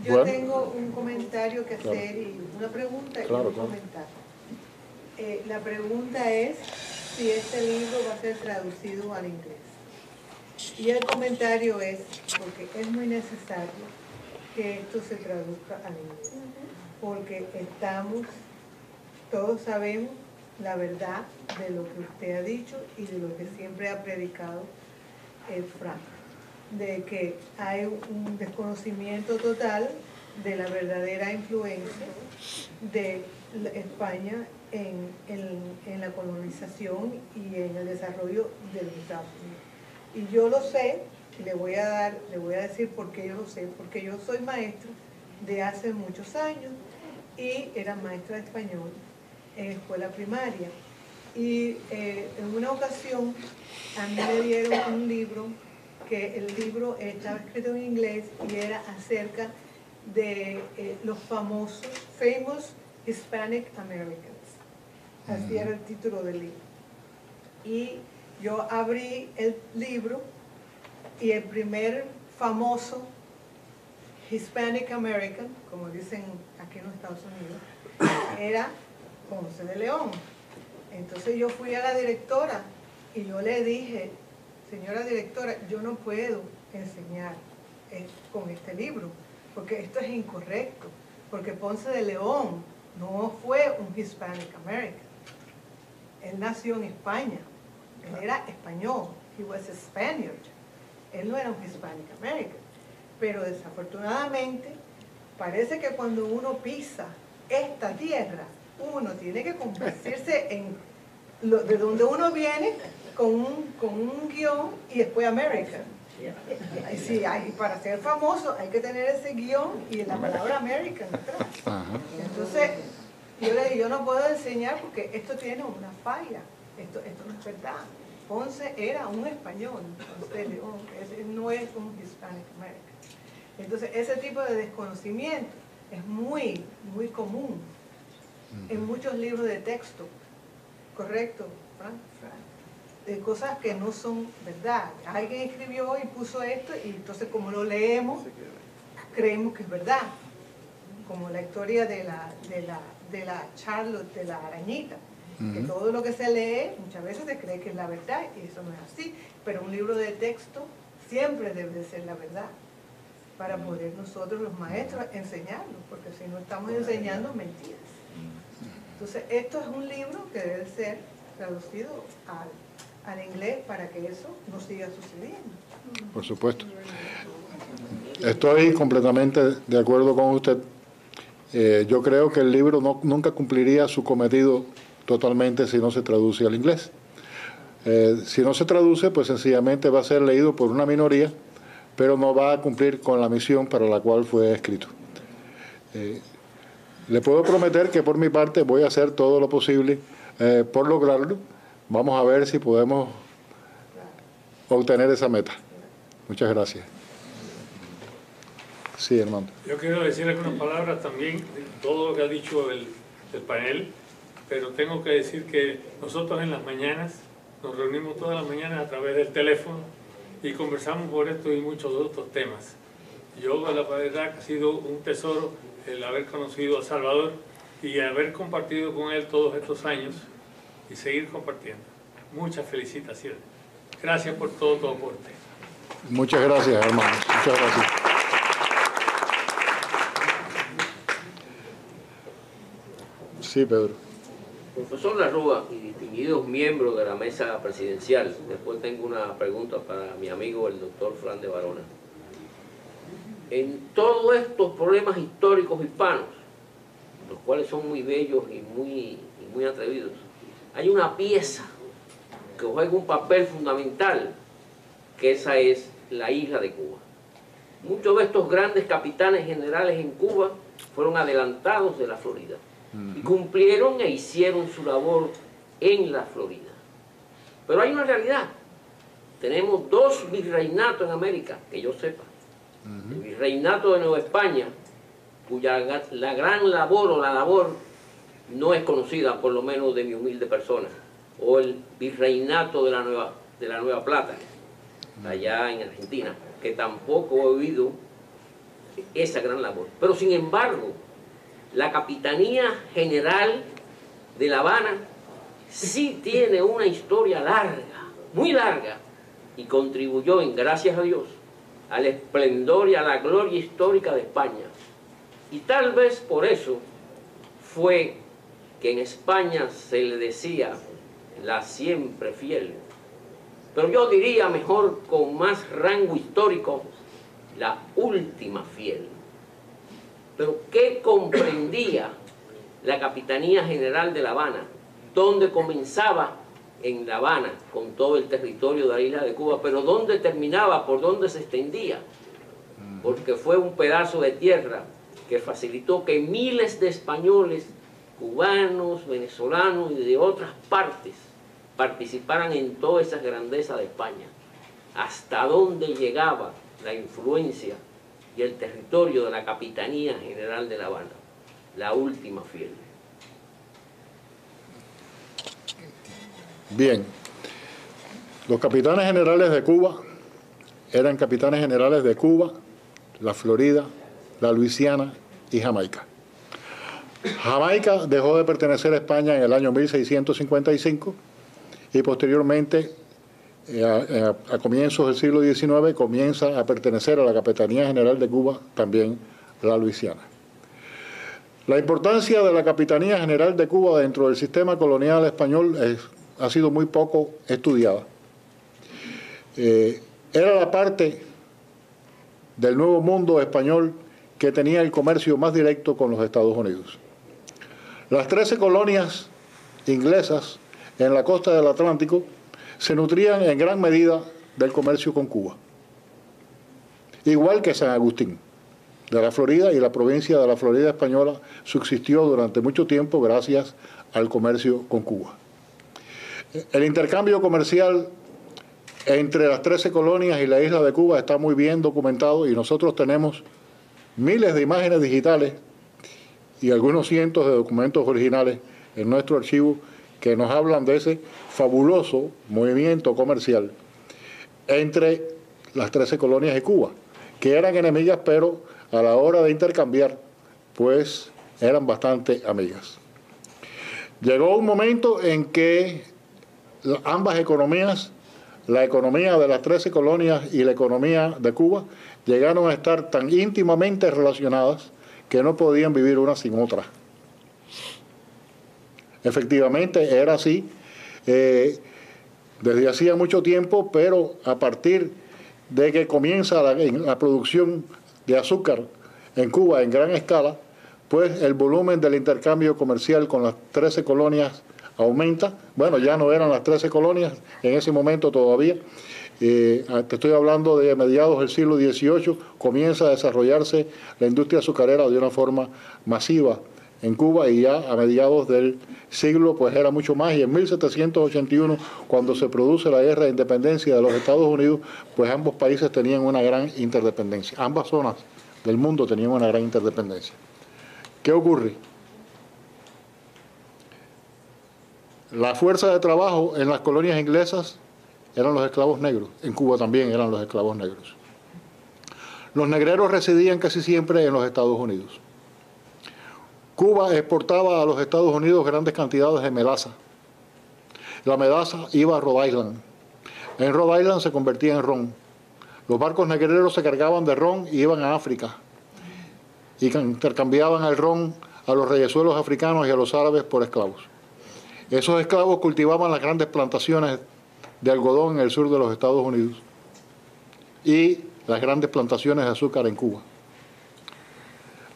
Yo tengo un comentario que hacer y una pregunta y un comentario. La pregunta es si este libro va a ser traducido al inglés. Y el comentario es porque es muy necesario que esto se traduzca al inglés. Porque todos sabemos la verdad de lo que usted ha dicho y de lo que siempre ha predicado Frank, de que hay un desconocimiento total de la verdadera influencia de España en la colonización y en el desarrollo de los Estados Unidos. Y yo lo sé, le voy a decir por qué yo lo sé, porque yo soy maestra de hace muchos años y era maestra de español en escuela primaria. Y en una ocasión a mí me dieron un libro, que el libro estaba escrito en inglés y era acerca de los famous Hispanic Americans. Así era el título del libro. Y yo abrí el libro y el primer famoso Hispanic American, como dicen aquí en los Estados Unidos, era Ponce de León. Entonces yo fui a la directora y yo le dije, señora directora, yo no puedo enseñar con este libro, porque esto es incorrecto, porque Ponce de León no fue un Hispanic American. Él nació en España, él era español, he was a Spaniard. Él no era un Hispanic American. Pero desafortunadamente, parece que cuando uno pisa esta tierra, uno tiene que convertirse en de donde uno viene con un guión y después American. Sí, para ser famoso hay que tener ese guión y la palabra American atrás. Entonces, yo le dije, yo no puedo enseñar porque esto tiene una falla, esto no es verdad. Ponce era un español, no es un Hispanic American. Entonces, ese tipo de desconocimiento es muy, muy común en muchos libros de texto, ¿correcto, Frank? De cosas que no son verdad. Alguien escribió y puso esto y entonces como lo leemos, creemos que es verdad. Como la historia de la Charlotte, de la arañita, que todo lo que se lee muchas veces se cree que es la verdad y eso no es así. Pero un libro de texto siempre debe de ser la verdad para poder nosotros los maestros enseñarlo, porque si no estamos enseñando mentiras. Entonces esto es un libro que debe ser traducido al inglés para que eso no siga sucediendo. Por supuesto. Estoy completamente de acuerdo con usted. Yo creo que el libro nunca cumpliría su cometido totalmente si no se traduce al inglés. Si no se traduce, pues sencillamente va a ser leído por una minoría, pero no va a cumplir con la misión para la cual fue escrito. Le puedo prometer que por mi parte voy a hacer todo lo posible por lograrlo. Vamos a ver si podemos obtener esa meta. Muchas gracias. Sí, hermano. Yo quiero decir algunas palabras también de todo lo que ha dicho el panel, pero tengo que decir que nosotros en las mañanas nos reunimos todas las mañanas a través del teléfono y conversamos por esto y muchos otros temas. Yo, la verdad, que ha sido un tesoro el haber conocido a Salvador y haber compartido con él todos estos años y seguir compartiendo. Muchas felicitaciones. Gracias por todo tu aporte. Muchas gracias, hermano. Muchas gracias. Sí, Pedro. Profesor Larrúa y distinguidos miembros de la mesa presidencial, después tengo una pregunta para mi amigo el doctor Fran de Varona. En todos estos problemas históricos hispanos, los cuales son muy bellos y muy atrevidos, hay una pieza que juega un papel fundamental, que esa es la isla de Cuba. Muchos de estos grandes capitanes generales en Cuba fueron adelantados de la Florida y cumplieron e hicieron su labor en la Florida. Pero hay una realidad. Tenemos dos virreinatos en América, que yo sepa. El virreinato de Nueva España, cuya la gran labor o la labor no es conocida, por lo menos de mi humilde persona, o el virreinato de la Nueva Plata, allá en Argentina, que tampoco he oído esa gran labor. Pero sin embargo, la Capitanía General de La Habana sí tiene una historia larga, muy larga, y contribuyó, gracias a Dios, al esplendor y a la gloria histórica de España. Y tal vez por eso fue que en España se le decía la siempre fiel. Pero yo diría mejor, con más rango histórico, la última fiel. Pero ¿qué comprendía la Capitanía General de La Habana? ¿Dónde comenzaba? En La Habana, con todo el territorio de la isla de Cuba, pero ¿dónde terminaba? ¿Por dónde se extendía? Porque fue un pedazo de tierra que facilitó que miles de españoles, cubanos, venezolanos y de otras partes participaran en toda esa grandeza de España. Hasta dónde llegaba la influencia y el territorio de la Capitanía General de La Habana, la última fiel. Bien, los capitanes generales de Cuba eran capitanes generales de Cuba, la Florida, la Luisiana y Jamaica. Jamaica dejó de pertenecer a España en el año 1655 y posteriormente, a comienzos del siglo XIX, comienza a pertenecer a la Capitanía General de Cuba, también la Luisiana. La importancia de la Capitanía General de Cuba dentro del sistema colonial español ha sido muy poco estudiada. Era la parte del nuevo mundo español que tenía el comercio más directo con los Estados Unidos. Las 13 colonias inglesas en la costa del Atlántico se nutrían en gran medida del comercio con Cuba, igual que San Agustín de la Florida, y la provincia de la Florida española subsistió durante mucho tiempo gracias al comercio con Cuba. El intercambio comercial entre las 13 colonias y la isla de Cuba está muy bien documentado, y nosotros tenemos miles de imágenes digitales y algunos cientos de documentos originales en nuestro archivo que nos hablan de ese fabuloso movimiento comercial entre las 13 colonias y Cuba, que eran enemigas, pero a la hora de intercambiar, pues eran bastante amigas. Llegó un momento en que ambas economías, la economía de las 13 colonias y la economía de Cuba, llegaron a estar tan íntimamente relacionadas que no podían vivir una sin otra. Efectivamente era así desde hacía mucho tiempo, pero a partir de que comienza la producción de azúcar en Cuba en gran escala, pues el volumen del intercambio comercial con las 13 colonias aumenta. Bueno, ya no eran las 13 colonias en ese momento todavía. Te estoy hablando de mediados del siglo XVIII, comienza a desarrollarse la industria azucarera de una forma masiva en Cuba, y ya a mediados del siglo pues era mucho más, y en 1781, cuando se produce la guerra de independencia de los Estados Unidos, pues ambos países tenían una gran interdependencia, ambas zonas del mundo tenían una gran interdependencia. ¿Qué ocurre? La fuerza de trabajo en las colonias inglesas eran los esclavos negros, en Cuba también eran los esclavos negros. Los negreros residían casi siempre en los Estados Unidos. Cuba exportaba a los Estados Unidos grandes cantidades de melaza. La melaza iba a Rhode Island. En Rhode Island se convertía en ron. Los barcos negreros se cargaban de ron y iban a África, y intercambiaban el ron a los reyezuelos africanos y a los árabes por esclavos. Esos esclavos cultivaban las grandes plantaciones de algodón en el sur de los Estados Unidos y las grandes plantaciones de azúcar en Cuba.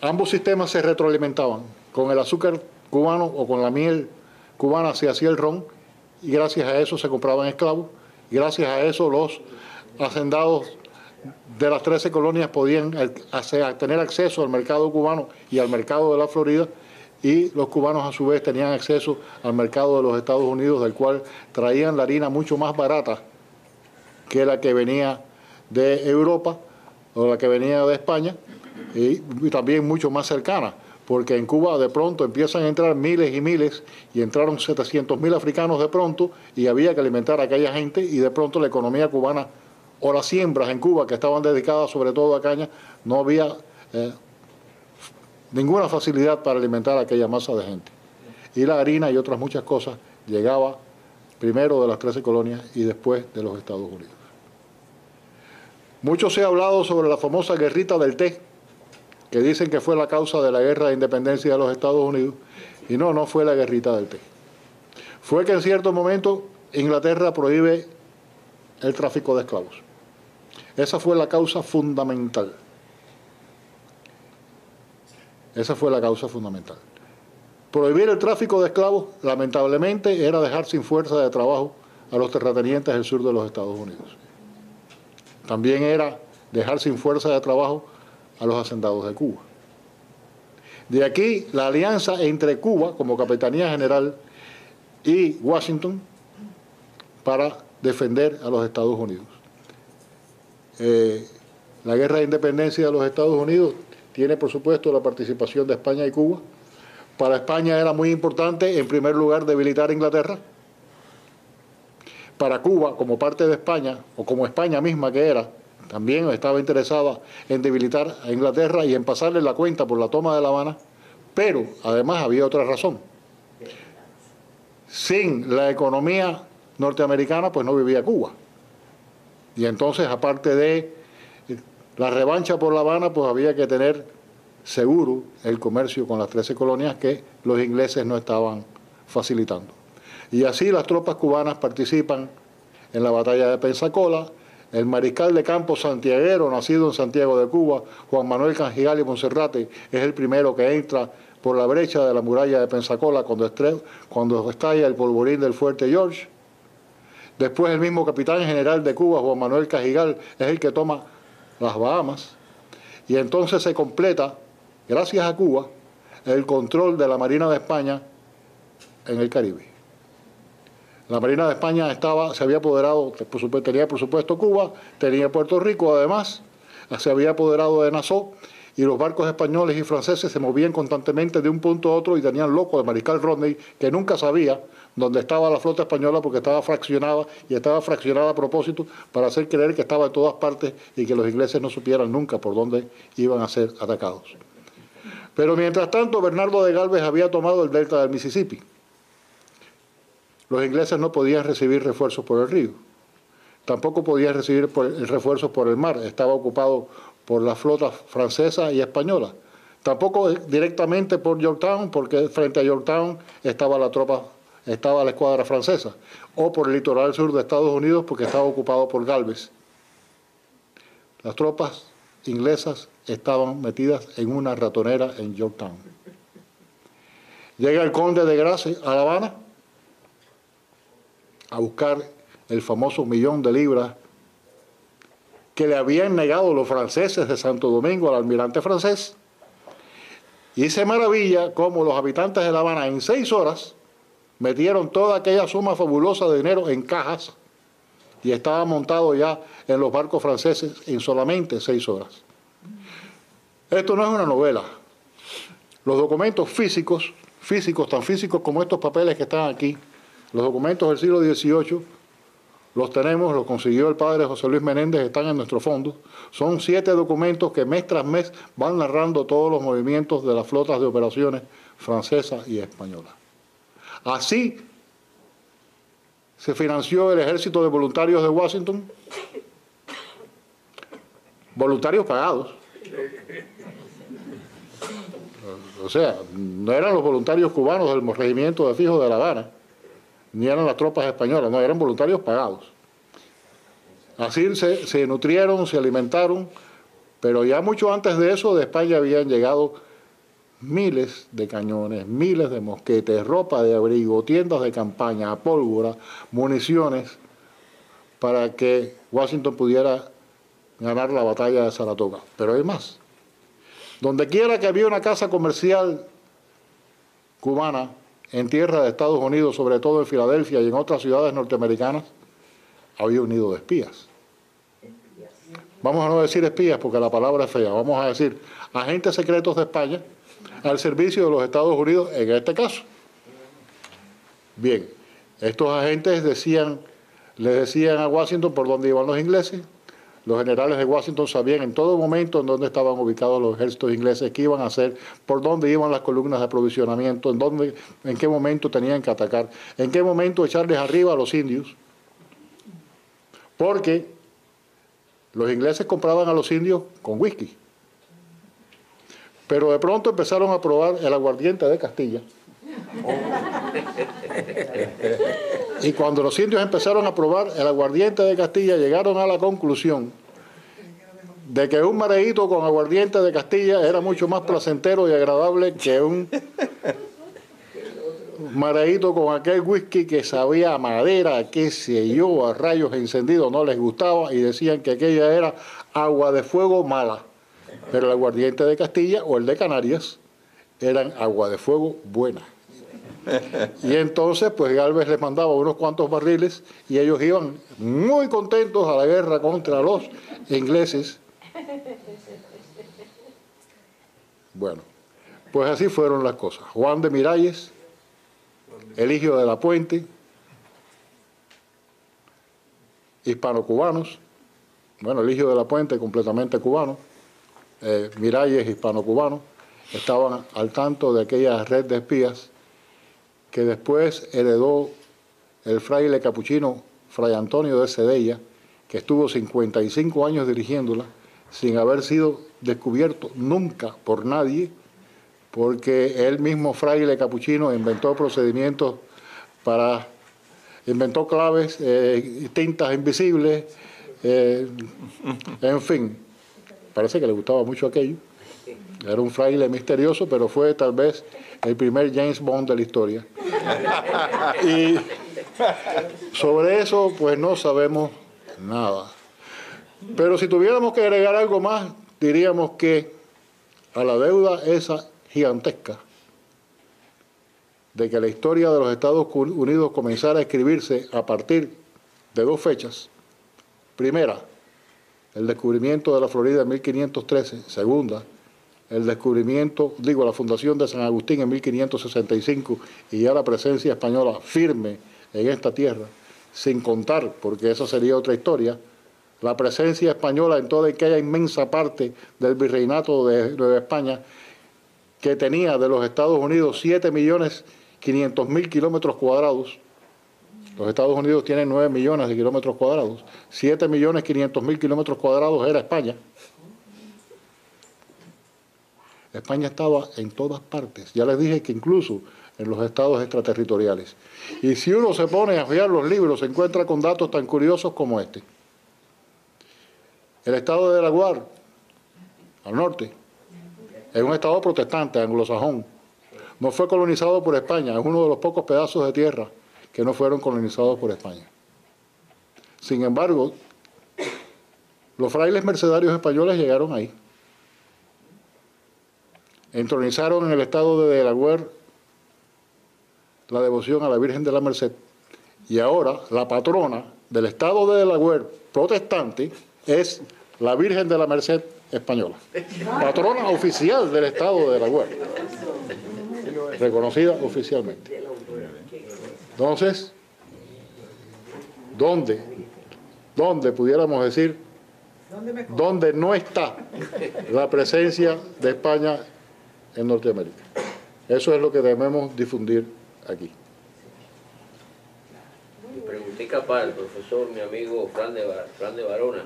Ambos sistemas se retroalimentaban. Con el azúcar cubano o con la miel cubana se hacía el ron, y gracias a eso se compraban esclavos, y gracias a eso los hacendados de las 13 colonias podían tener acceso al mercado cubano y al mercado de la Florida, y los cubanos a su vez tenían acceso al mercado de los Estados Unidos, del cual traían la harina mucho más barata que la que venía de Europa o la que venía de España, y también mucho más cercana, porque en Cuba de pronto empiezan a entrar miles y miles, y entraron 700.000 africanos de pronto, y había que alimentar a aquella gente, y de pronto la economía cubana o las siembras en Cuba, que estaban dedicadas sobre todo a caña, no había ninguna facilidad para alimentar a aquella masa de gente. Y la harina y otras muchas cosas llegaba primero de las 13 colonias y después de los Estados Unidos. Mucho se ha hablado sobre la famosa guerrita del té, que dicen que fue la causa de la guerra de independencia de los Estados Unidos, y no fue la guerrita del té. Fue que en cierto momento Inglaterra prohíbe el tráfico de esclavos. Esa fue la causa fundamental. Esa fue la causa fundamental. Prohibir el tráfico de esclavos, lamentablemente, era dejar sin fuerza de trabajo a los terratenientes del sur de los Estados Unidos. También era dejar sin fuerza de trabajo a los hacendados de Cuba. De aquí la alianza entre Cuba, como Capitanía General, y Washington para defender a los Estados Unidos. La guerra de independencia de los Estados Unidos tiene, por supuesto, la participación de España y Cuba. Para España era muy importante, en primer lugar, debilitar a Inglaterra. Para Cuba, como parte de España, o como España misma que era, también estaba interesada en debilitar a Inglaterra y en pasarle la cuenta por la toma de La Habana, pero además había otra razón. Sin la economía norteamericana, pues no vivía Cuba. Y entonces, aparte de la revancha por La Habana, pues había que tener seguro el comercio con las 13 colonias que los ingleses no estaban facilitando. Y así las tropas cubanas participan en la batalla de Pensacola. El mariscal de campo santiaguero, nacido en Santiago de Cuba, Juan Manuel Canjigal y Monserrate, es el primero que entra por la brecha de la muralla de Pensacola cuando estalla el polvorín del fuerte George. Después el mismo capitán general de Cuba, Juan Manuel Cajigal, es el que toma las Bahamas. Y entonces se completa, gracias a Cuba, el control de la Marina de España en el Caribe. La Marina de España se había apoderado, tenía por supuesto Cuba, tenía Puerto Rico, además, se había apoderado de Nassau, y los barcos españoles y franceses se movían constantemente de un punto a otro y tenían loco al mariscal Rodney, que nunca sabía dónde estaba la flota española porque estaba fraccionada, y estaba fraccionada a propósito para hacer creer que estaba en todas partes y que los ingleses no supieran nunca por dónde iban a ser atacados. Pero mientras tanto, Bernardo de Galvez había tomado el delta del Mississippi. Los ingleses no podían recibir refuerzos por el río, tampoco podían recibir refuerzos por el mar, estaba ocupado por las flotas francesa y española, tampoco directamente por Yorktown, porque frente a Yorktown estaba la escuadra francesa, o por el litoral sur de Estados Unidos, porque estaba ocupado por Galvez. Las tropas inglesas estaban metidas en una ratonera en Yorktown. Llega el conde de Grace a La Habana a buscar el famoso $1.000.000 de libras que le habían negado los franceses de Santo Domingo al almirante francés, y se maravilla cómo los habitantes de La Habana en 6 horas metieron toda aquella suma fabulosa de dinero en cajas y estaba montado ya en los barcos franceses en solamente 6 horas. Esto no es una novela. Los documentos físicos, tan físicos como estos papeles que están aquí, los documentos del siglo XVIII, los tenemos, los consiguió el padre José Luis Menéndez, están en nuestro fondo. Son 7 documentos que mes tras mes van narrando todos los movimientos de las flotas de operaciones francesas y españolas. Así se financió el Ejército de Voluntarios de Washington, voluntarios pagados. O sea, no eran los voluntarios cubanos del regimiento de fijos de La Habana, ni eran las tropas españolas, no, eran voluntarios pagados. Así se nutrieron, se alimentaron, pero ya mucho antes de eso de España habían llegado miles de cañones, miles de mosquetes, ropa de abrigo, tiendas de campaña, pólvora, municiones, para que Washington pudiera ganar la batalla de Saratoga. Pero hay más. Donde quiera que había una casa comercial cubana en tierra de Estados Unidos, sobre todo en Filadelfia y en otras ciudades norteamericanas, había un nido de espías. Vamos a no decir espías porque la palabra es fea, vamos a decir agentes secretos de España al servicio de los Estados Unidos en este caso. Bien, estos agentes le decían a Washington por dónde iban los ingleses, Los generales de Washington sabían en todo momento en dónde estaban ubicados los ejércitos ingleses, qué iban a hacer, por dónde iban las columnas de aprovisionamiento, en qué momento tenían que atacar, en qué momento echarles arriba a los indios. Porque los ingleses compraban a los indios con whisky. Pero de pronto empezaron a probar el aguardiente de Castilla. Y cuando los indios empezaron a probar el aguardiente de Castilla, llegaron a la conclusión de que un mareíto con aguardiente de Castilla era mucho más placentero y agradable que un mareíto con aquel whisky que sabía a madera, qué sé yo, a rayos encendidos, no les gustaba y decían que aquella era agua de fuego mala. Pero el aguardiente de Castilla o el de Canarias eran agua de fuego buena. Y entonces pues Gálvez les mandaba unos cuantos barriles y ellos iban muy contentos a la guerra contra los ingleses. Bueno, pues así fueron las cosas. Juan de Miralles, Eligio de la Puente, hispano-cubanos, bueno, Eligio de la Puente completamente cubano, Miralles hispano-cubano, estaban al tanto de aquella red de espías que después heredó el fraile capuchino Fray Antonio de Sedella, que estuvo 55 años dirigiéndola sin haber sido descubierto nunca por nadie, porque él mismo fraile capuchino inventó procedimientos inventó claves, tintas invisibles, en fin, parece que le gustaba mucho aquello. Era un fraile misterioso, pero fue tal vez el primer James Bond de la historia. Y sobre eso, pues no sabemos nada. Pero si tuviéramos que agregar algo más, diríamos que a la deuda esa gigantesca de que la historia de los Estados Unidos comenzara a escribirse a partir de dos fechas. Primera, el descubrimiento de la Florida en 1513. Segunda, la fundación de San Agustín en 1565 y ya la presencia española firme en esta tierra, sin contar, porque esa sería otra historia, la presencia española en toda aquella inmensa parte del virreinato de Nueva España que tenía de los Estados Unidos 7.500.000 kilómetros cuadrados. Los Estados Unidos tienen 9 millones de kilómetros cuadrados. 7.500.000 kilómetros cuadrados era España. España estaba en todas partes. Ya les dije que incluso en los estados extraterritoriales. Y si uno se pone a estudiar los libros, se encuentra con datos tan curiosos como este. El estado de Delaware, al norte, es un estado protestante, anglosajón. No fue colonizado por España, es uno de los pocos pedazos de tierra que no fueron colonizados por España. Sin embargo, los frailes mercedarios españoles llegaron ahí. Entronizaron en el estado de Delaware la devoción a la Virgen de la Merced. Y ahora la patrona del estado de Delaware protestante es la Virgen de la Merced española. Patrona oficial del estado de Delaware. Reconocida oficialmente. Entonces, ¿dónde pudiéramos decir, dónde no está la presencia de España en Norteamérica? Eso es lo que debemos difundir aquí. Mi preguntita para el profesor, mi amigo Fran de Varona.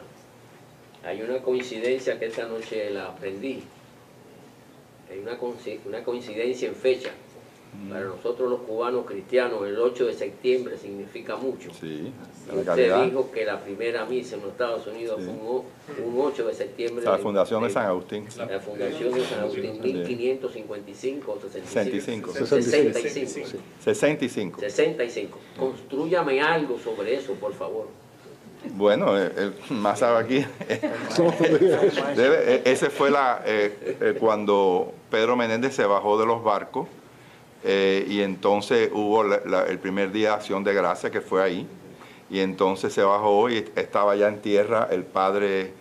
Hay una coincidencia que esta noche la aprendí. Hay una coincidencia en fecha. Para nosotros los cubanos cristianos, el 8 de septiembre significa mucho. Sí, usted dijo que la primera misa en los Estados Unidos fue un 8 de septiembre. O sea, la fundación de San Agustín. La fundación de San Agustín, 1555 o 65. 65. Construyame algo sobre eso, por favor. Bueno, más sabe aquí. Ese fue cuando Pedro Menéndez se bajó de los barcos. Y entonces hubo el primer día de Acción de Gracia, que fue ahí, y entonces se bajó y estaba ya en tierra el padre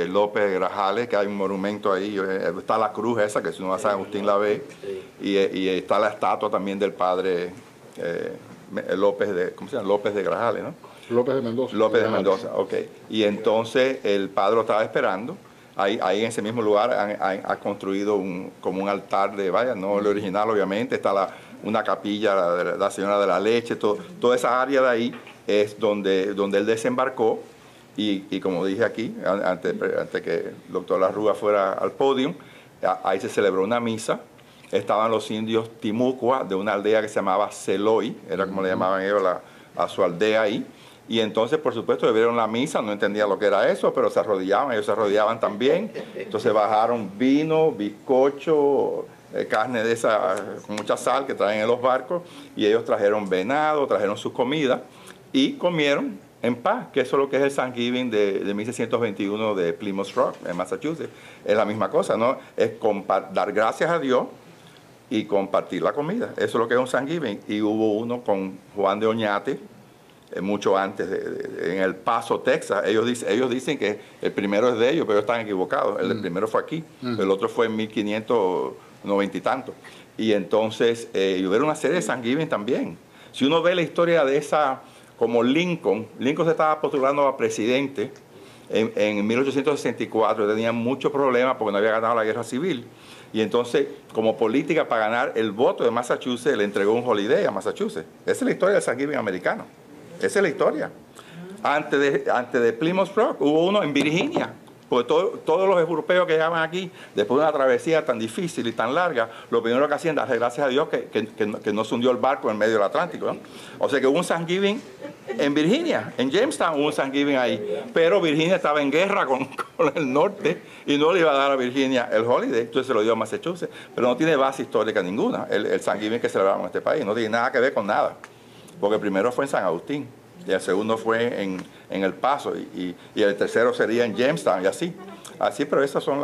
López de Grajales, que hay un monumento ahí, está la cruz esa, que si uno va a San Agustín la ve, y está la estatua también del padre López de Grajales, ¿no? López de Mendoza. López de Mendoza, ok. Y entonces el padre lo estaba esperando. Ahí en ese mismo lugar han construido como un altar vaya, no el original obviamente, está una capilla de la Señora de la Leche, toda esa área de ahí es donde él desembarcó y como dije aquí, antes que el doctor Larrúa fuera al podio, ahí se celebró una misa. Estaban los indios Timucua de una aldea que se llamaba Celoy, era como le llamaban ellos a su aldea ahí. Y entonces, por supuesto, bebieron la misa, no entendía lo que era eso, pero se arrodillaban, ellos se arrodillaban también. Entonces bajaron vino, bizcocho, carne de esa con mucha sal que traen en los barcos, y ellos trajeron venado, trajeron su comida y comieron en paz, que eso es lo que es el Thanksgiving de 1621 de Plymouth Rock, en Massachusetts. Es la misma cosa, ¿no? Es dar gracias a Dios y compartir la comida. Eso es lo que es un Thanksgiving. Y hubo uno con Juan de Oñate, mucho antes, en El Paso, Texas. Ellos dicen que el primero es de ellos, pero están equivocados. El primero fue aquí, el otro fue en 1590 y tanto. Y entonces, hubo una serie de Thanksgiving también. Si uno ve la historia de esa, como Lincoln se estaba postulando a presidente en 1864, tenía muchos problemas porque no había ganado la guerra civil. Y entonces, como política para ganar el voto de Massachusetts, le entregó un holiday a Massachusetts. Esa es la historia del Thanksgiving americano. Esa es la historia. Antes de Plymouth Rock hubo uno en Virginia, porque todos los europeos que llegaban aquí, después de una travesía tan difícil y tan larga, lo primero que hacían, darle gracias a Dios que no se hundió el barco en medio del Atlántico, ¿no? O sea que hubo un Thanksgiving en Virginia, en Jamestown hubo un Thanksgiving ahí, pero Virginia estaba en guerra con el norte y no le iba a dar a Virginia el holiday, entonces se lo dio a Massachusetts, pero no tiene base histórica ninguna, el Thanksgiving que celebramos en este país, no tiene nada que ver con nada. Porque el primero fue en San Agustín, y el segundo fue en El Paso, y el tercero sería en Jamestown, y así. Pero esas son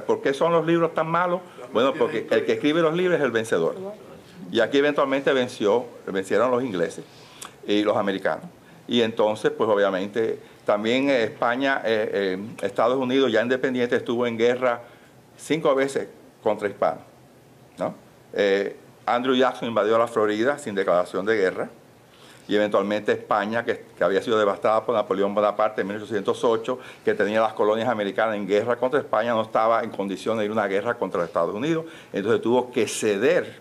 ¿por qué son los libros tan malos? Bueno, porque el que escribe los libros es el vencedor. Y aquí eventualmente vencieron los ingleses y los americanos. Y entonces, pues obviamente, también España, Estados Unidos, ya independiente, estuvo en guerra 5 veces contra hispanos, ¿no? Andrew Jackson invadió la Florida sin declaración de guerra, y eventualmente España, que había sido devastada por Napoleón Bonaparte en 1808, que tenía las colonias americanas en guerra contra España, no estaba en condición de ir a una guerra contra Estados Unidos, entonces tuvo que ceder,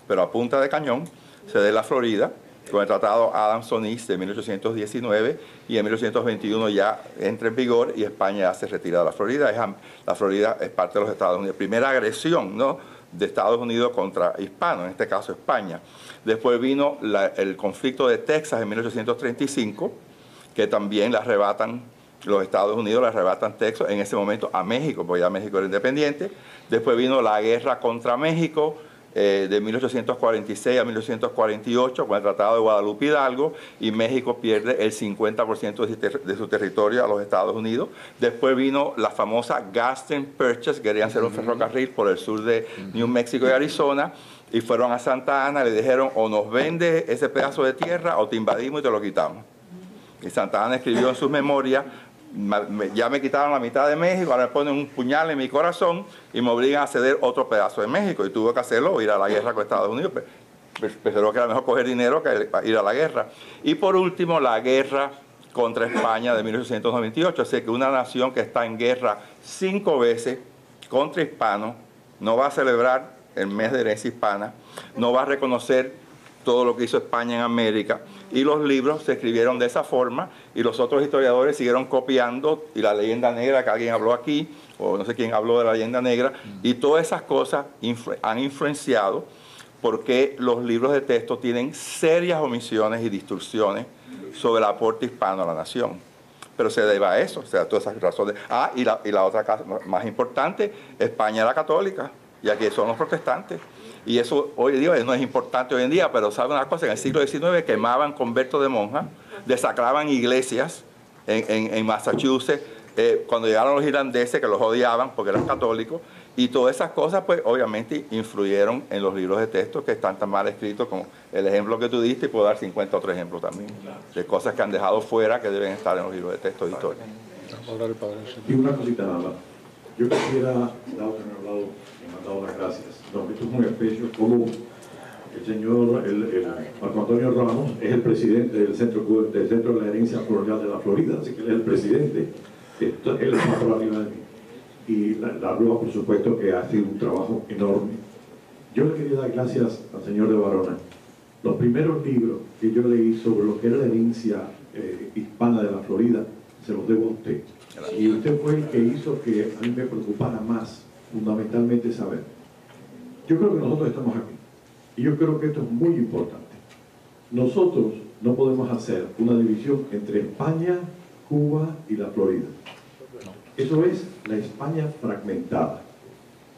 pero a punta de cañón, ceder la Florida con el Tratado Adams-Onís de 1819, y en 1821 ya entra en vigor y España ya se retira de la Florida. La Florida es parte de los Estados Unidos. Primera agresión, ¿no?, de Estados Unidos contra hispanos, en este caso España. Después vino el conflicto de Texas en 1835, que también le arrebatan los Estados Unidos, le arrebatan Texas en ese momento a México, porque ya México era independiente. Después vino la guerra contra México, de 1846 a 1848, con el Tratado de Guadalupe Hidalgo, y México pierde el 50% de su territorio a los Estados Unidos. Después vino la famosa Gadsden Purchase, querían hacer un ferrocarril por el sur de New Mexico y Arizona, y fueron a Santa Ana, le dijeron, o nos vende ese pedazo de tierra o te invadimos y te lo quitamos. Y Santa Ana escribió en sus memorias, ya me quitaron la mitad de México, ahora me ponen un puñal en mi corazón y me obligan a ceder otro pedazo de México, y tuvo que hacerlo, ir a la guerra con Estados Unidos. Pensó que era mejor coger dinero que ir a la guerra. Y por último, la guerra contra España de 1898, así que una nación que está en guerra 5 veces contra hispanos no va a celebrar el mes de herencia hispana, no va a reconocer todo lo que hizo España en América, y los libros se escribieron de esa forma, y los otros historiadores siguieron copiando, y la leyenda negra que alguien habló aquí, o no sé quién habló de la leyenda negra, y todas esas cosas han influenciado porque los libros de texto tienen serias omisiones y distorsiones sobre el aporte hispano a la nación. Pero se debe a eso, o sea, todas esas razones. Y la otra cosa más importante, España era católica, y aquí son los protestantes. Y eso hoy día no es importante hoy en día, pero sabe una cosa, en el siglo XIX quemaban conventos de monjas, desacraban iglesias en Massachusetts, cuando llegaron los irlandeses que los odiaban porque eran católicos, y todas esas cosas pues obviamente influyeron en los libros de texto que están tan mal escritos como el ejemplo que tú diste, y puedo dar 50 otros ejemplos también, de cosas que han dejado fuera que deben estar en los libros de texto de historia. Y una cosita nada, yo quisiera, dado que me han dado las gracias, lo que tú es un espejo como el señor Marco Antonio Ramos es el presidente del Centro de la Herencia Colonial de la Florida, así que él es el presidente. Él está por arriba de mí. Y la Rúa, por supuesto, que ha sido un trabajo enorme. Yo le quería dar gracias al señor de Barona. Los primeros libros que yo leí sobre lo que era la herencia hispana de la Florida, se los debo a usted. Y usted fue el que hizo que a mí me preocupara más, fundamentalmente, saber. Yo creo que nosotros estamos aquí. Y yo creo que esto es muy importante. Nosotros no podemos hacer una división entre España, Cuba y la Florida. Eso es la España fragmentada.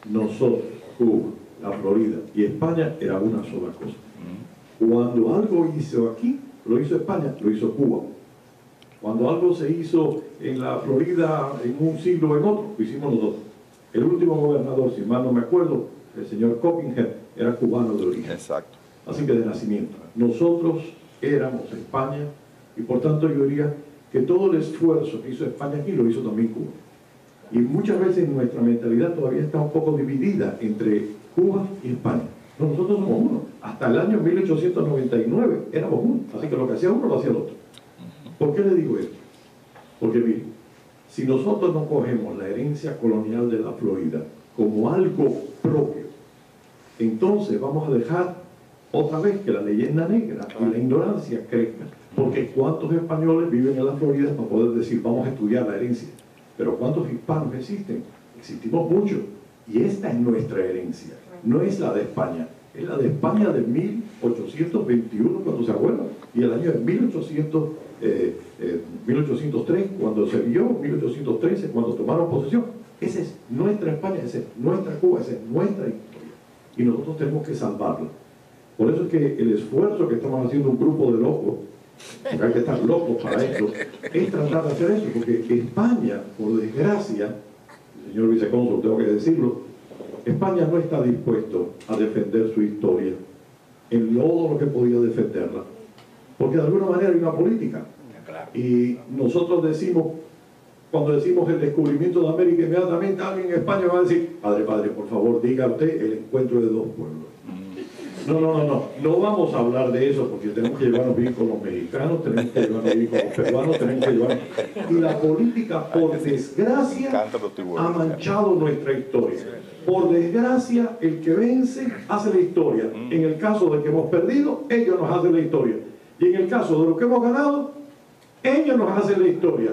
Nosotros, Cuba, la Florida y España era una sola cosa. Cuando algo hizo aquí, lo hizo España, lo hizo Cuba. Cuando algo se hizo en la Florida en un siglo o en otro, lo hicimos los dos. El último gobernador, si mal no me acuerdo, el señor Coppinger, era cubano de origen. Exacto. Así que de nacimiento. Nosotros éramos España y por tanto yo diría que todo el esfuerzo que hizo España aquí lo hizo también Cuba. Y muchas veces nuestra mentalidad todavía está un poco dividida entre Cuba y España. No, nosotros somos uno. Hasta el año 1899 éramos uno. Así que lo que hacía uno lo hacía el otro. ¿Por qué le digo esto? Porque miren, si nosotros no cogemos la herencia colonial de la Florida como algo propio, entonces vamos a dejar otra vez que la leyenda negra y la ignorancia crezcan. Porque ¿cuántos españoles viven en la Florida para poder decir vamos a estudiar la herencia? Pero ¿cuántos hispanos existen? Existimos muchos. Y esta es nuestra herencia. No es la de España. Es la de España de 1821, cuando se acuerdan. Y el año de 1803, cuando se vio, 1813, cuando tomaron posesión. Esa es nuestra España, esa es nuestra Cuba, esa es nuestra historia. Y nosotros tenemos que salvarla. Por eso es que el esfuerzo que estamos haciendo un grupo de locos, porque hay que estar locos para esto, es tratar de hacer eso, porque España, por desgracia, señor vicecónsul, tengo que decirlo, España no está dispuesto a defender su historia en todo lo que podía defenderla, porque de alguna manera hay una política. Y nosotros decimos, cuando decimos el descubrimiento de América, inmediatamente alguien en España va a decir, padre, por favor, diga usted el encuentro de dos pueblos. No vamos a hablar de eso porque tenemos que llevarnos bien con los mexicanos, tenemos que llevarnos bien con los peruanos, tenemos que llevarnos... Y la política, por desgracia, ha manchado nuestra historia. Por desgracia, el que vence hace la historia. En el caso de que hemos perdido, ellos nos hacen la historia. Y en el caso de lo que hemos ganado, ellos nos hacen la historia.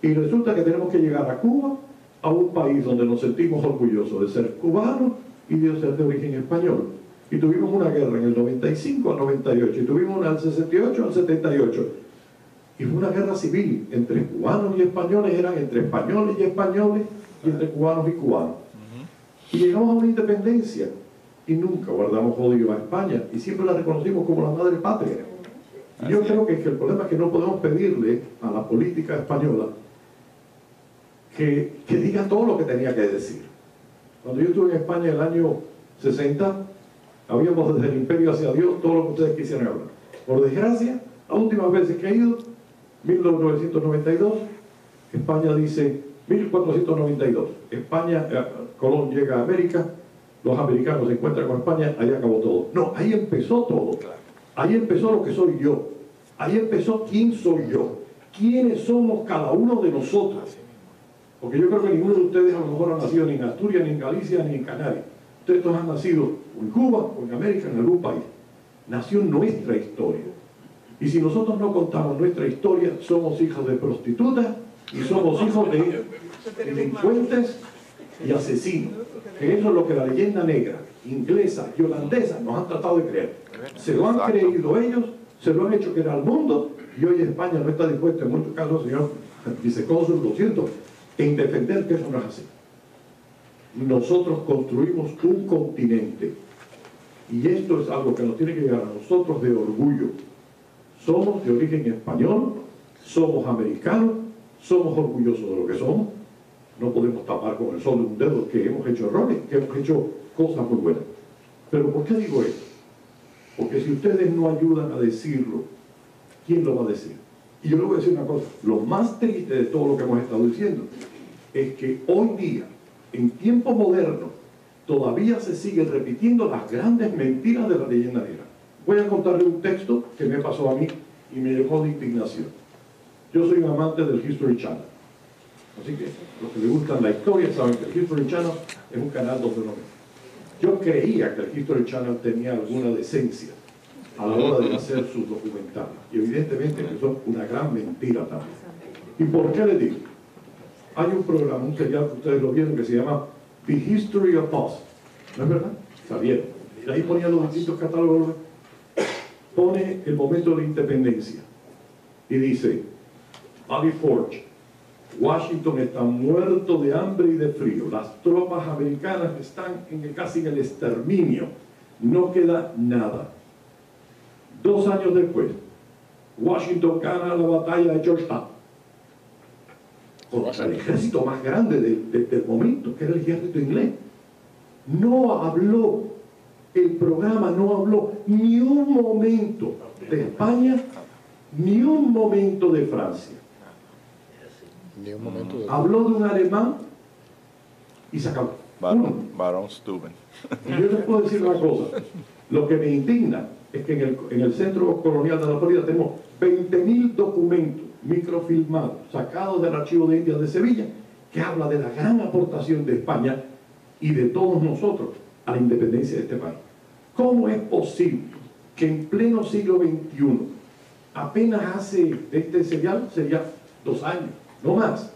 Y resulta que tenemos que llegar a Cuba, a un país donde nos sentimos orgullosos de ser cubanos y de ser de origen español. Y tuvimos una guerra en el 95 al 98, y tuvimos una del 68 al 78. Y fue una guerra civil entre cubanos y españoles, eran entre españoles y españoles, y entre cubanos y cubanos. Y llegamos a una independencia, y nunca guardamos odio a España, y siempre la reconocimos como la madre patria. Y yo creo que el problema es que no podemos pedirle a la política española que diga todo lo que tenía que decir. Cuando yo estuve en España en el año 60, habíamos desde el imperio hacia Dios todo lo que ustedes quisieran hablar. Por desgracia, las últimas veces que he ido, 1992, España dice 1492. España, Colón llega a América, los americanos se encuentran con España, ahí acabó todo. No, ahí empezó todo. Ahí empezó lo que soy yo. Ahí empezó quién soy yo. ¿Quiénes somos cada uno de nosotros? Porque yo creo que ninguno de ustedes a lo mejor ha nacido ni en Asturias, ni en Galicia, ni en Canarias. Ustedes todos han nacido o en Cuba o en América, en algún país. Nació nuestra historia. Y si nosotros no contamos nuestra historia, somos hijos de prostitutas y somos hijos de delincuentes y asesinos. Que eso es lo que la leyenda negra, inglesa y holandesa nos han tratado de creer. Se lo han creído ellos, se lo han hecho creer al mundo, y hoy España no está dispuesta, en muchos casos, señor vicecónsul, lo siento, en defender que eso no es así. Nosotros construimos un continente, y esto es algo que nos tiene que llegar a nosotros de orgullo. Somos de origen español, somos americanos, somos orgullosos de lo que somos. No podemos tapar con el sol de un dedo que hemos hecho errores, que hemos hecho cosas muy buenas. Pero ¿por qué digo esto? Porque si ustedes no ayudan a decirlo, ¿quién lo va a decir? Y yo le voy a decir una cosa, lo más triste de todo lo que hemos estado diciendo es que hoy día, en tiempo moderno, todavía se siguen repitiendo las grandes mentiras de la leyenda negra. Voy a contarle un texto que me pasó a mí y me llegó de indignación. Yo soy un amante del History Channel. Así que los que les gustan la historia saben que el History Channel es un canal donde no ve. Yo creía que el History Channel tenía alguna decencia a la hora de hacer sus documentales. Y evidentemente que son una gran mentira también. ¿Y por qué le digo? Hay un programa, un serial que ustedes lo vieron, que se llama The History of Us. ¿No es verdad? Sabieron. Y ahí ponían los distintos catálogos. Pone el momento de la independencia. Y dice, Valley Forge, Washington está muerto de hambre y de frío. Las tropas americanas están casi en el exterminio. No queda nada. 2 años después, Washington gana la batalla de Georgetown. Contra el ejército más grande del momento, que era el ejército inglés. No habló, el programa no habló ni un momento de España, ni un momento de Francia. Ni un momento de... Habló de un alemán y se acabó. Barón Steuben. Y yo les puedo decir una cosa. Lo que me indigna es que en el Centro Colonial de la Florida tenemos 20.000 documentos microfilmados, sacados del Archivo de Indias de Sevilla, que habla de la gran aportación de España y de todos nosotros a la independencia de este país. ¿Cómo es posible que en pleno siglo XXI, apenas hace de este serial, sería 2 años, no más,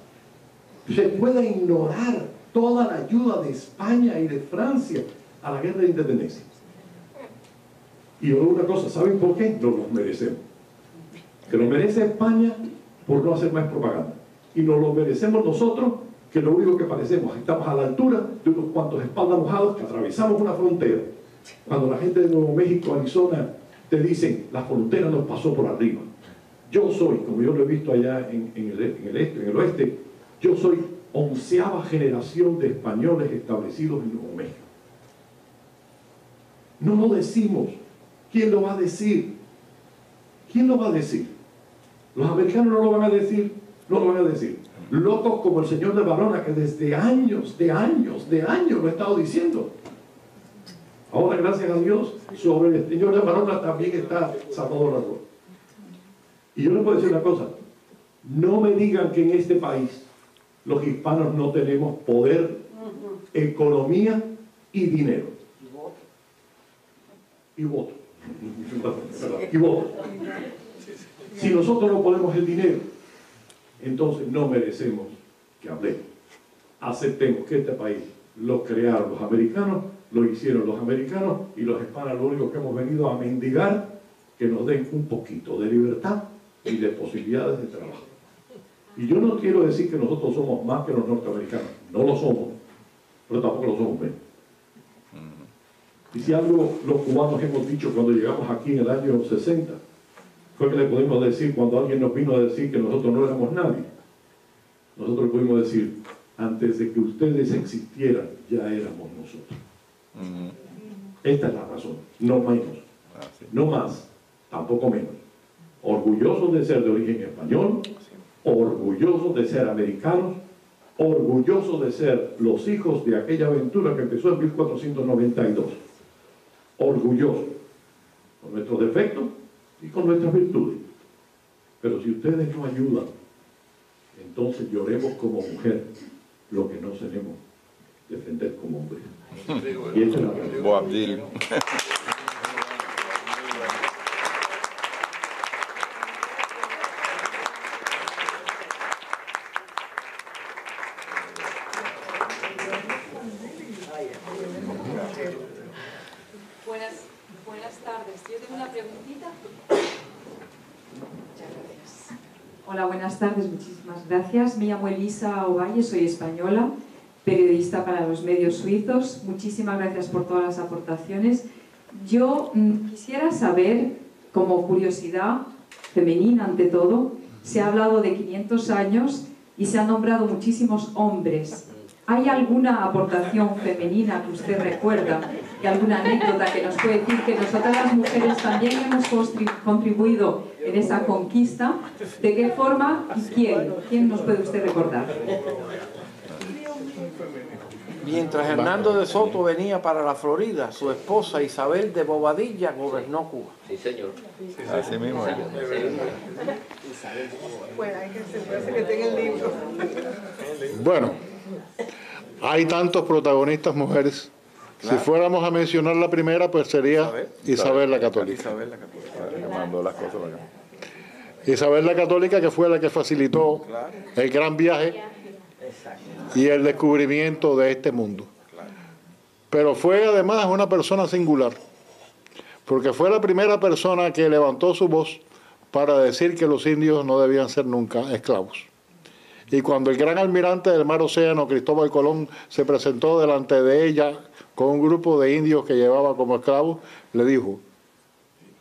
se pueda ignorar toda la ayuda de España y de Francia a la guerra de independencia? Y yo digo una cosa, ¿saben por qué? No nos merecemos. Que lo merece España por no hacer más propaganda. Y nos lo merecemos nosotros, que lo único que parecemos, estamos a la altura de unos cuantos espaldas mojados que atravesamos una frontera. Cuando la gente de Nuevo México, Arizona, te dicen, la frontera nos pasó por arriba. Yo soy, como yo lo he visto allá en el oeste, yo soy 11ª generación de españoles establecidos en Nuevo México. No lo decimos. ¿Quién lo va a decir? ¿Quién lo va a decir? Los americanos no lo van a decir, no lo van a decir. Locos como el señor de Barona, que desde años lo ha estado diciendo. Ahora, gracias a Dios, sobre el señor de Barona también está Salvador Arroyo. Y yo les puedo decir una cosa, no me digan que en este país los hispanos no tenemos poder, economía y dinero. Y voto. Y voto. Si nosotros no ponemos el dinero, entonces no merecemos que hablemos. Aceptemos que este país lo crearon los americanos, lo hicieron los americanos, y los hispanos lo único que hemos venido a mendigar que nos den un poquito de libertad y de posibilidades de trabajo. Y yo no quiero decir que nosotros somos más que los norteamericanos, no lo somos, pero tampoco lo somos menos. Y si algo los cubanos hemos dicho cuando llegamos aquí en el año 60, fue que le pudimos decir, cuando alguien nos vino a decir que nosotros no éramos nadie, nosotros pudimos decir, antes de que ustedes existieran, ya éramos nosotros. Esta es la razón, no menos, no más, tampoco menos. Orgullosos de ser de origen español, orgullosos de ser americanos, orgullosos de ser los hijos de aquella aventura que empezó en 1492. Orgullosos, con nuestros defectos y con nuestras virtudes. Pero si ustedes no ayudan, entonces lloremos como mujer lo que no sabemos defender como hombres. Y esta es la realidad. Boabdil. Buenas tardes. Yo tengo una preguntita. Muchas gracias. Hola, buenas tardes. Muchísimas gracias. Me llamo Elisa Ovalle, soy española, periodista para los medios suizos. Muchísimas gracias por todas las aportaciones. Yo quisiera saber, como curiosidad femenina ante todo, se ha hablado de 500 años y se han nombrado muchísimos hombres. ¿Hay alguna aportación femenina que usted recuerda y alguna anécdota que nos puede decir que nosotras las mujeres también hemos contribuido en esa conquista? ¿De qué forma y quién? ¿Quién nos puede usted recordar? Mientras Hernando de Soto venía para la Florida, su esposa Isabel de Bobadilla gobernó Cuba. Sí, señor. Así mismo. Bueno, hay que asegurarse que tenga el libro. Bueno, hay tantos protagonistas mujeres. Claro. Si fuéramos a mencionar la primera, pues sería Isabel la Católica. Isabel la Católica. Que mandó las cosas para acá. Isabel la Católica, que fue la que facilitó el gran viaje y el descubrimiento de este mundo. Pero fue además una persona singular, porque fue la primera persona que levantó su voz para decir que los indios no debían ser nunca esclavos. Y cuando el gran almirante del mar Océano, Cristóbal Colón, se presentó delante de ella con un grupo de indios que llevaba como esclavos, le dijo: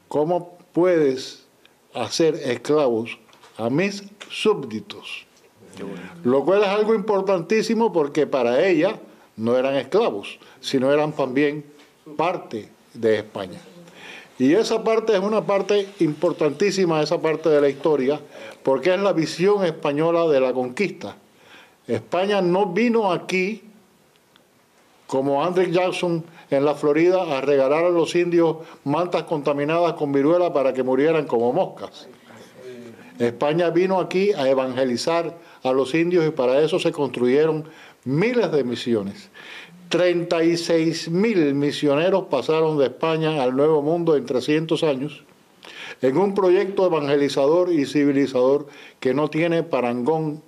¿cómo puedes hacer esclavos a mis súbditos? Lo cual es algo importantísimo, porque para ella no eran esclavos, sino eran también parte de España. Y esa parte es una parte importantísima, esa parte de la historia, porque es la visión española de la conquista. España no vino aquí como Andrew Jackson en la Florida a regalar a los indios mantas contaminadas con viruela para que murieran como moscas. España vino aquí a evangelizar a los indios, y para eso se construyeron miles de misiones. 36.000 misioneros pasaron de España al Nuevo Mundo en 300 años, en un proyecto evangelizador y civilizador que no tiene parangón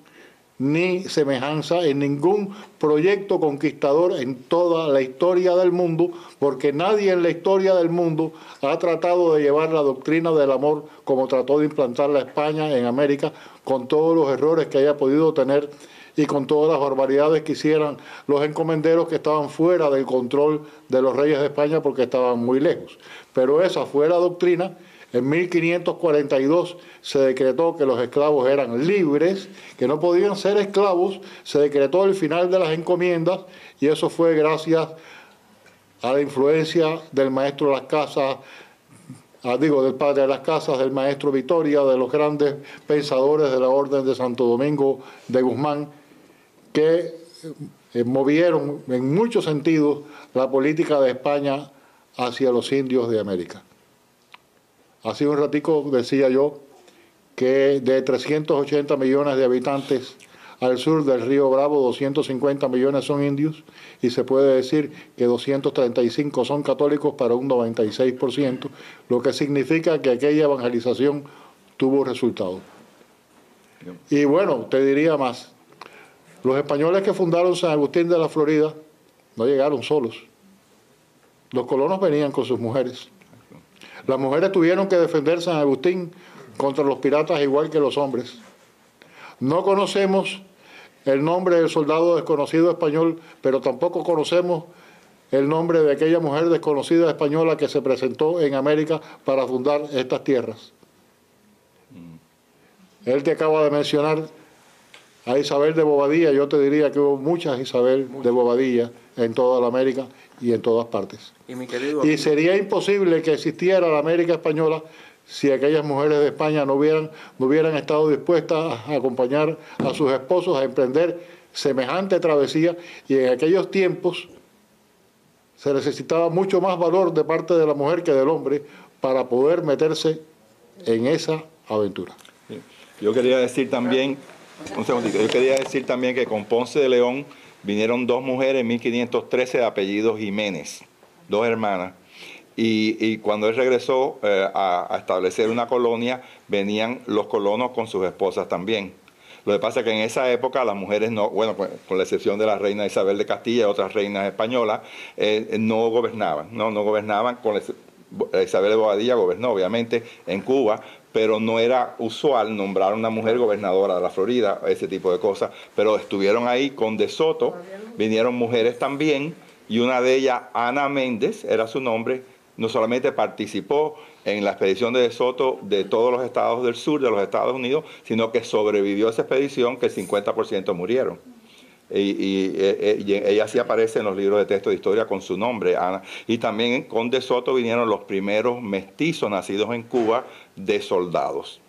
ni semejanza en ningún proyecto conquistador en toda la historia del mundo, porque nadie en la historia del mundo ha tratado de llevar la doctrina del amor como trató de implantarla España en América, con todos los errores que haya podido tener y con todas las barbaridades que hicieran los encomenderos, que estaban fuera del control de los reyes de España porque estaban muy lejos. Pero esa fue la doctrina. En 1542 se decretó que los esclavos eran libres, que no podían ser esclavos, se decretó el final de las encomiendas, y eso fue gracias a la influencia del maestro de las casas, del padre de las casas, del maestro Vitoria, de los grandes pensadores de la Orden de Santo Domingo de Guzmán, que movieron en muchos sentidos la política de España hacia los indios de América. Hace un ratico decía yo que de 380 millones de habitantes al sur del río Bravo, 250 millones son indios, y se puede decir que 235 son católicos para un 96%, lo que significa que aquella evangelización tuvo resultado. Y bueno, te diría más, los españoles que fundaron San Agustín de la Florida no llegaron solos. Los colonos venían con sus mujeres. Las mujeres tuvieron que defender San Agustín contra los piratas igual que los hombres. No conocemos el nombre del soldado desconocido español, pero tampoco conocemos el nombre de aquella mujer desconocida española que se presentó en América para fundar estas tierras. Él te acaba de mencionar a Isabel de Bobadilla. Yo te diría que hubo muchas Isabel de Bobadilla en toda la América y en todas partes. Y sería imposible que existiera la América española si aquellas mujeres de España no hubieran estado dispuestas a acompañar a sus esposos a emprender semejante travesía, y en aquellos tiempos se necesitaba mucho más valor de parte de la mujer que del hombre para poder meterse en esa aventura. Yo quería decir también, un segundito, que con Ponce de León vinieron dos mujeres en 1513 de apellido Jiménez, dos hermanas. Y cuando él regresó a establecer una colonia, venían los colonos con sus esposas también. Lo que pasa es que en esa época las mujeres no, bueno, con la excepción de la reina Isabel de Castilla y otras reinas españolas, no gobernaban, no gobernaban. Isabel de Bobadilla gobernó obviamente en Cuba, pero no era usual nombrar a una mujer gobernadora de la Florida, ese tipo de cosas. Pero estuvieron ahí con De Soto, vinieron mujeres también, y una de ellas, Ana Méndez, era su nombre. No solamente participó en la expedición de Soto de todos los estados del sur de los Estados Unidos, sino que sobrevivió a esa expedición, que el 50% murieron. Y ella sí aparece en los libros de texto de historia con su nombre, Ana. Y también con De Soto vinieron los primeros mestizos nacidos en Cuba de soldados.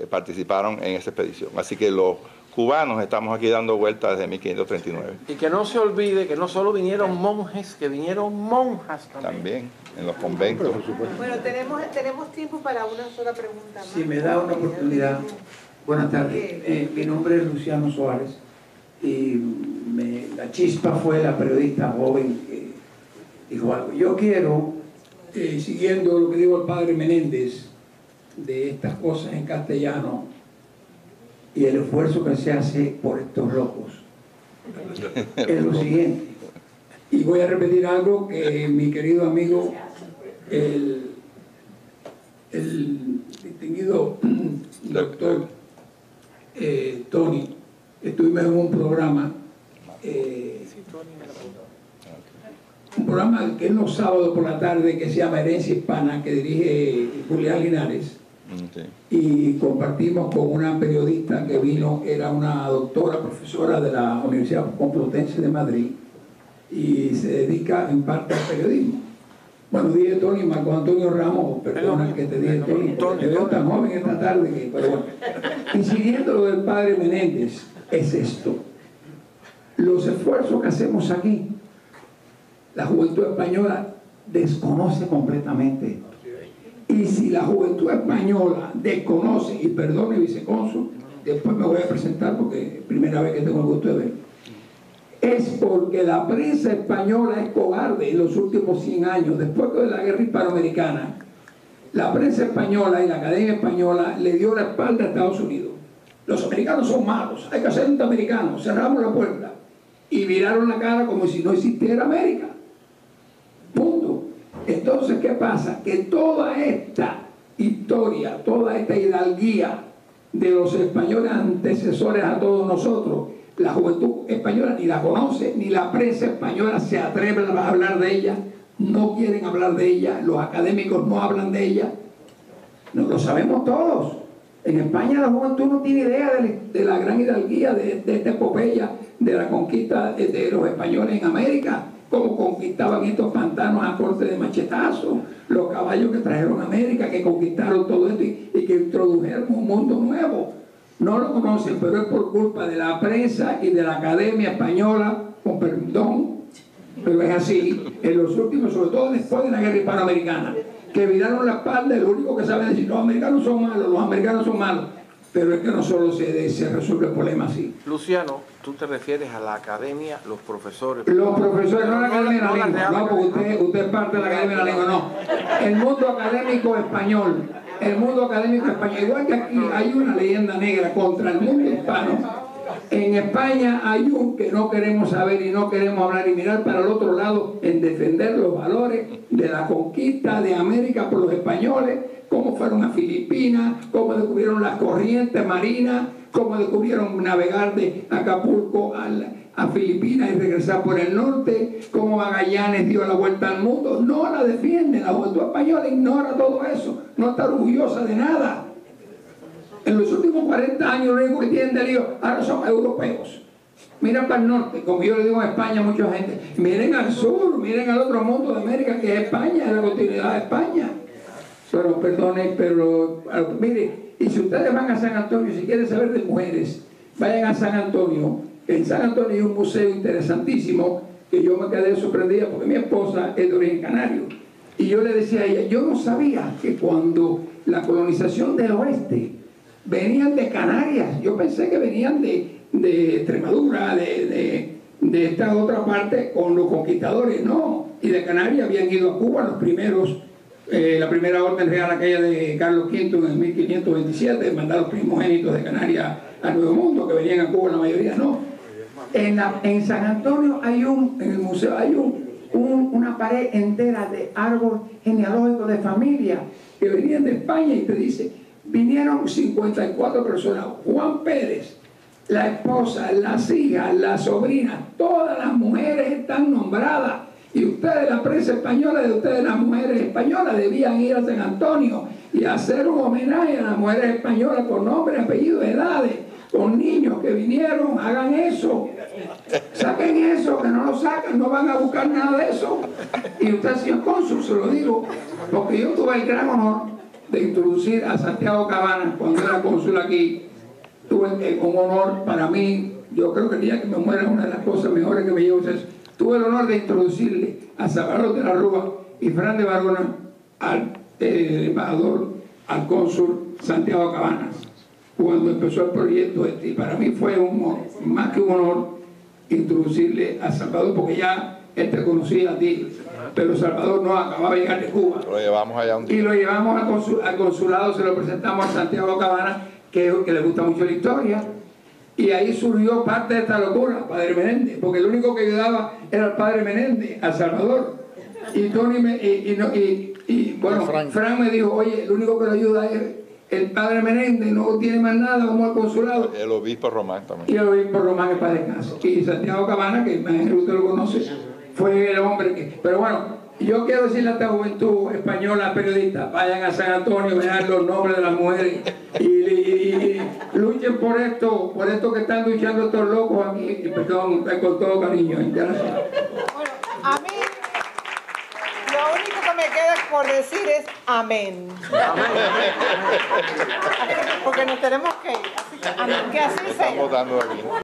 Participaron en esa expedición. Así que los cubanos estamos aquí dando vueltas desde 1539. Y que no se olvide que no solo vinieron monjes, que vinieron monjas también. También, en los conventos. Bueno, tenemos tiempo para una sola pregunta más. Si me da una oportunidad. Buenas tardes. Mi nombre es Luciano Suárez y la chispa fue la periodista joven que dijo algo. Yo quiero, siguiendo lo que dijo el padre Menéndez, de estas cosas en castellano y el esfuerzo que se hace por estos locos, es lo siguiente. Y voy a repetir algo que mi querido amigo, el distinguido doctor Tony, estuvimos en un programa que es los sábados por la tarde, que se llama Herencia Hispana, que dirige Julián Linares. Okay. Y compartimos con una periodista que vino, era una doctora, profesora de la Universidad Complutense de Madrid y se dedica en parte al periodismo. Bueno, dije Tony, Marco Antonio Ramos, perdona que te dije Tony, te veo tan joven esta tarde, pero bueno. Y siguiendo lo del padre Menéndez, es esto. Los esfuerzos que hacemos aquí, la juventud española desconoce completamente. Y si la juventud española desconoce, y perdone vicecónsul, después me voy a presentar porque es la primera vez que tengo el gusto de ver, es porque la prensa española es cobarde en los últimos 100 años, después de la guerra hispanoamericana. La prensa española y la Academia Española le dio la espalda a Estados Unidos. Los americanos son malos, hay que ser norteamericanos, cerramos la puerta y viraron la cara como si no existiera América. Punto. Entonces, ¿qué pasa? Que toda esta historia, toda esta hidalguía de los españoles antecesores a todos nosotros, la juventud española ni la conoce, ni la prensa española se atreve a hablar de ella, no quieren hablar de ella, los académicos no hablan de ella, no lo sabemos todos. En España la juventud no tiene idea de la gran hidalguía, de esta epopeya, de la conquista de los españoles en América, cómo conquistaban estos pantanos a corte de machetazo, los caballos que trajeron a América, que conquistaron todo esto y que introdujeron un mundo nuevo. No lo conocen, pero es por culpa de la prensa y de la Academia Española, con perdón, pero es así, en los últimos, sobre todo después de la guerra hispanoamericana, que viraron la espalda, lo único que saben decir, los americanos son malos, pero es que no solo se resuelve el problema así. Luciano, tú te refieres a la academia, los profesores. Los profesores, no la academia de la lengua, no, porque usted es parte de la academia de la lengua, no. El mundo académico español, igual que aquí hay una leyenda negra contra el mundo hispano. En España hay un que no queremos saber y no queremos hablar y mirar para el otro lado en defender los valores de la conquista de América por los españoles, cómo fueron a Filipinas, cómo descubrieron las corrientes marinas, cómo descubrieron navegar de Acapulco a Filipinas y regresar por el norte, cómo Magallanes dio la vuelta al mundo. No la defienden, la juventud española ignora todo eso, no está orgullosa de nada. En los últimos 40 años lo único que tienen de lío ahora son europeos. Miren para el norte, como yo le digo en España a mucha gente, miren al sur, miren al otro mundo de América que es España, es la continuidad de España. Pero perdone, mire, y si ustedes van a San Antonio, si quieren saber de mujeres, vayan a San Antonio. En San Antonio hay un museo interesantísimo que yo me quedé sorprendida porque mi esposa es de origen canario. Y yo le decía a ella, yo no sabía que cuando la colonización del oeste venían de Canarias, yo pensé que venían de Extremadura, de esta otra parte con los conquistadores, no, y de Canarias habían ido a Cuba los primeros, la primera orden real aquella de Carlos V en el 1527, mandar los primogénitos de Canarias al Nuevo Mundo, que venían a Cuba la mayoría, no. En San Antonio en el museo hay una pared entera de árbol genealógico de familia que venían de España y te dice, vinieron 54 personas, Juan Pérez, la esposa, las hijas, las sobrinas, todas las mujeres están nombradas. Y ustedes, la prensa española de ustedes, las mujeres españolas, debían ir a San Antonio y hacer un homenaje a las mujeres españolas por nombre, apellido, edades, con niños que vinieron, hagan eso. Saquen eso, que no lo sacan, no van a buscar nada de eso. Y usted, señor cónsul, se lo digo, porque yo tuve el gran honor de introducir a Santiago Cabanas cuando era cónsul aquí, tuve un honor para mí, yo creo que el día que me muera una de las cosas mejores que me llevo es eso. Tuve el honor de introducirle a Salvador de la Rúa y Fran de Barona al embajador, al cónsul Santiago Cabanas, cuando empezó el proyecto este. Y para mí fue más que un honor introducirle a Salvador, porque ya él te conocía a ti, pero Salvador no acababa de llegar de Cuba. Lo llevamos allá un día. Y lo llevamos al consulado, se lo presentamos a Santiago Cabanas, que le gusta mucho la historia. Y ahí surgió parte de esta locura, Padre Menéndez, porque el único que ayudaba era el Padre Menéndez, a Salvador. Y Tony bueno, Fran me dijo, oye, el único que lo ayuda es el Padre Menéndez, no tiene más nada, vamos al consulado. El obispo Román también. Y el obispo Román es Padre Caso. Y Santiago Cabanas, que imagino que usted lo conoce, fue el hombre que... Pero bueno, yo quiero decirle a esta juventud española, periodista, vayan a San Antonio, vean los nombres de las mujeres y luchen por esto que están luchando estos locos aquí, y perdón, con todo cariño. Gracias. Bueno, a mí lo único que me queda por decir es amén. Porque nos tenemos que ir. Así que, amén. Que así sea. Estamos dando aquí.